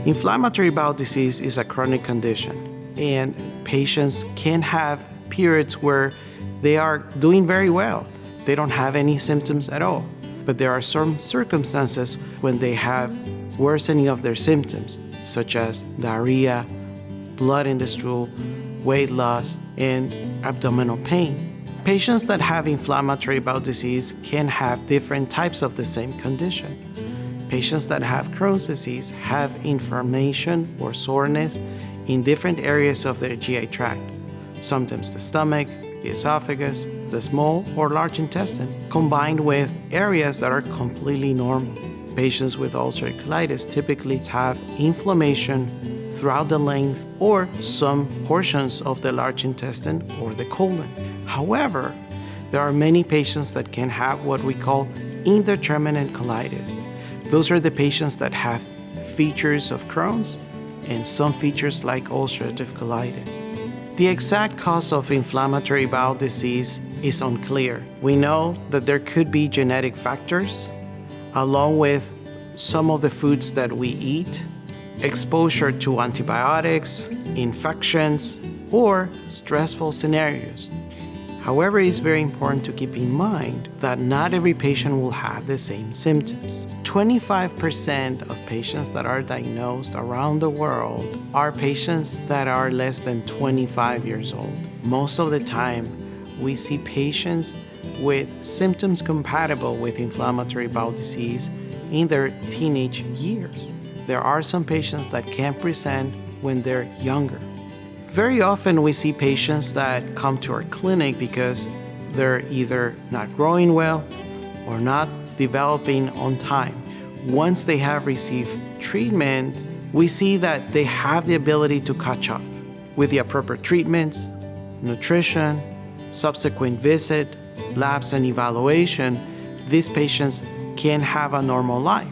Inflammatory bowel disease is a chronic condition, and patients can have periods where they are doing very well. They don't have any symptoms at all. But there are some circumstances when they have worsening of their symptoms, such as diarrhea, blood in the stool, weight loss, and abdominal pain. Patients that have inflammatory bowel disease can have different types of the same condition. Patients that have Crohn's disease have inflammation or soreness in different areas of their GI tract, sometimes the stomach, the esophagus, the small or large intestine, combined with areas that are completely normal. Patients with ulcerative colitis typically have inflammation throughout the length or some portions of the large intestine or the colon. However, there are many patients that can have what we call indeterminate colitis. Those are the patients that have features of Crohn's and some features like ulcerative colitis. The exact cause of inflammatory bowel disease is unclear. We know that there could be genetic factors, along with some of the foods that we eat, exposure to antibiotics, infections, or stressful scenarios. However, it's very important to keep in mind that not every patient will have the same symptoms. 25% of patients that are diagnosed around the world are patients that are less than 25 years old. Most of the time, we see patients with symptoms compatible with inflammatory bowel disease in their teenage years. There are some patients that can present when they're younger. Very often we see patients that come to our clinic because they're either not growing well or not developing on time. Once they have received treatment, we see that they have the ability to catch up with the appropriate treatments, nutrition, subsequent visit, labs, and evaluation. These patients can have a normal life.